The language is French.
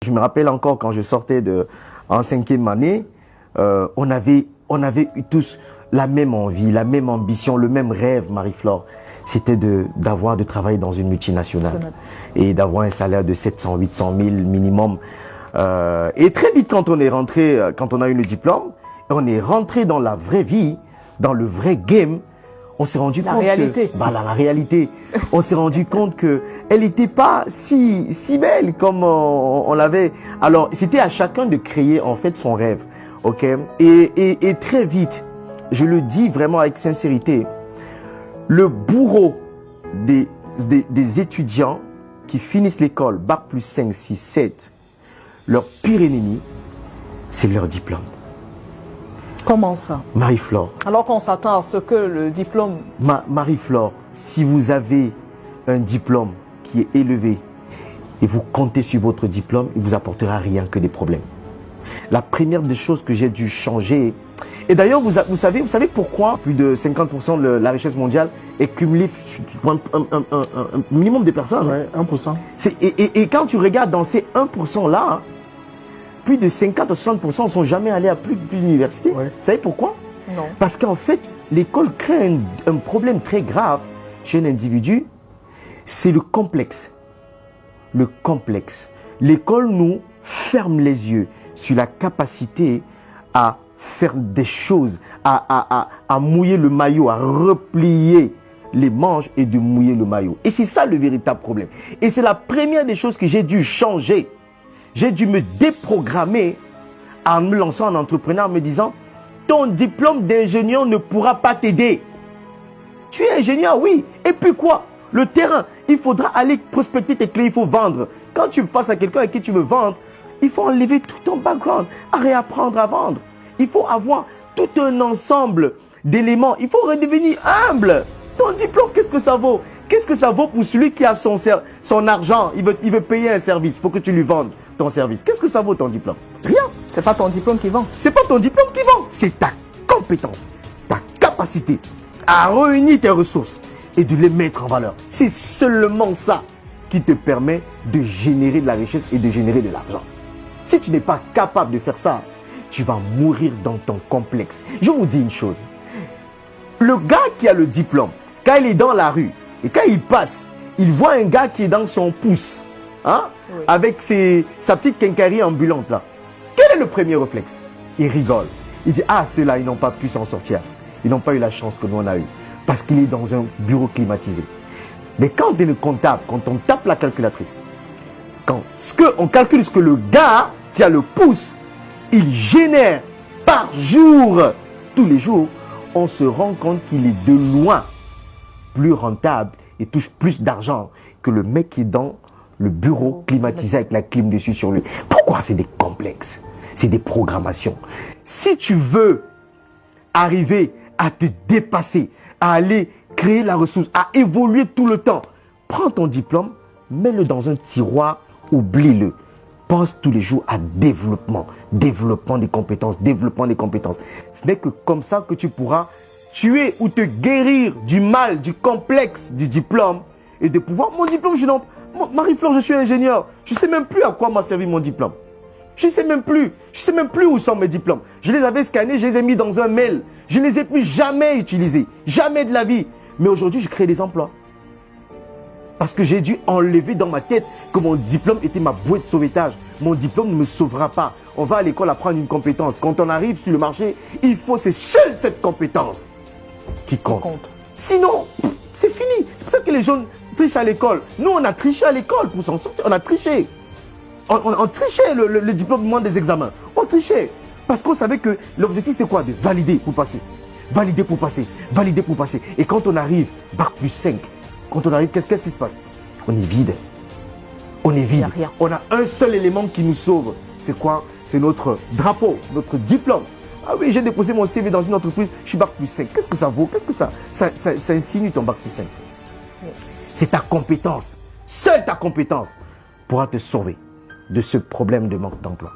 Je me rappelle encore quand je sortais en 5e année, on avait eu tous la même envie, la même ambition, le même rêve, Marie-Flore. C'était de travailler dans une multinationale et d'avoir un salaire de 700, 800 000 minimum. Et très vite, quand on est rentré, quand on a eu le diplôme, on est rentré dans la vraie vie, dans le vrai game. On s'est rendu compte la réalité. On s'est rendu compte que elle n'était pas si belle comme on l'avait. Alors, c'était à chacun de créer en fait son rêve, ok. Et très vite, je le dis vraiment avec sincérité, le bourreau des étudiants qui finissent l'école, bac plus 5, 6, 7, leur pire ennemi, c'est leur diplôme. Comment ça? Marie-Flore. Alors qu'on s'attend à ce que le diplôme... Marie-Flore, si vous avez un diplôme qui est élevé et vous comptez sur votre diplôme, il ne vous apportera rien que des problèmes. La première des choses que j'ai dû changer... Et d'ailleurs, vous savez pourquoi plus de 50% de la richesse mondiale est cumulée sur un minimum de personnes? Ouais, 1%. Et quand tu regardes dans ces 1%-là, plus de 50 à 60% ne sont jamais allés à plus d'universités. Ouais. Vous savez pourquoi? Non. Parce qu'en fait, l'école crée un problème très grave chez un individu. C'est le complexe. Le complexe. L'école nous ferme les yeux sur la capacité à faire des choses, à mouiller le maillot, à replier les manches et de mouiller le maillot. Et c'est ça le véritable problème. Et c'est la première des choses que j'ai dû changer. J'ai dû me déprogrammer en me lançant en entrepreneur, en me disant, ton diplôme d'ingénieur ne pourra pas t'aider. Tu es ingénieur, oui. Et puis quoi? Le terrain, il faudra aller prospecter tes clés, il faut vendre. Quand tu passes à quelqu'un avec qui tu veux vendre, il faut enlever tout ton background, à réapprendre à vendre. Il faut avoir tout un ensemble d'éléments. Il faut redevenir humble. Ton diplôme, qu'est-ce que ça vaut? Qu'est-ce que ça vaut pour celui qui a son argent? Il veut payer un service pour que tu lui vendes ton service. Qu'est-ce que ça vaut ton diplôme? Rien. C'est pas ton diplôme qui vend. C'est pas ton diplôme qui vend. C'est ta compétence, ta capacité à réunir tes ressources et de les mettre en valeur. C'est seulement ça qui te permet de générer de la richesse et de générer de l'argent. Si tu n'es pas capable de faire ça, tu vas mourir dans ton complexe. Je vous dis une chose. Le gars qui a le diplôme, quand il est dans la rue et quand il passe, il voit un gars qui est dans son pouce, hein, oui, avec sa petite quincaillerie ambulante là. Quel est le premier réflexe? Il rigole. Il dit, ah, ceux-là, ils n'ont pas pu s'en sortir. Ils n'ont pas eu la chance que nous on a eu. Parce qu'il est dans un bureau climatisé. Mais quand on est le comptable, quand on tape la calculatrice, on calcule ce que le gars qui a le pouce, il génère par jour, tous les jours, on se rend compte qu'il est de loin plus rentable et touche plus d'argent que le mec qui est dans le bureau climatisé avec la clim dessus sur lui. Pourquoi? C'est des complexes, c'est des programmations. Si tu veux arriver à te dépasser, à aller créer la ressource, à évoluer tout le temps, prends ton diplôme, mets-le dans un tiroir, oublie-le. Pense tous les jours à développement, développement des compétences, développement des compétences. Ce n'est que comme ça que tu pourras tuer ou te guérir du mal, du complexe du diplôme et de pouvoir... Mon diplôme, Marie-Flore, je suis ingénieur. Je ne sais même plus à quoi m'a servi mon diplôme. Je ne sais même plus. Je ne sais même plus où sont mes diplômes. Je les avais scannés, je les ai mis dans un mail. Je ne les ai plus jamais utilisés. Jamais de la vie. Mais aujourd'hui, je crée des emplois. Parce que j'ai dû enlever dans ma tête que mon diplôme était ma bouée de sauvetage. Mon diplôme ne me sauvera pas. On va à l'école apprendre une compétence. Quand on arrive sur le marché, c'est seule cette compétence qui compte. Sinon, c'est fini. C'est pour ça que les jeunes trichent à l'école. Nous, on a triché à l'école pour s'en sortir. On a triché. On trichait le diplôme du monde des examens. On trichait. Parce qu'on savait que l'objectif, c'était quoi? De valider pour passer. Valider pour passer. Valider pour passer. Et quand on arrive, bac plus 5, quand on arrive, qu'est-ce qui se passe? On est vide. On est vide. On a un seul élément qui nous sauve. C'est quoi? C'est notre drapeau, notre diplôme. Ah oui, j'ai déposé mon CV dans une entreprise, je suis bac plus 5. Qu'est-ce que ça vaut? Qu'est-ce que ça insinue ton bac plus 5? C'est ta compétence. Seule ta compétence pourra te sauver de ce problème de manque d'emploi.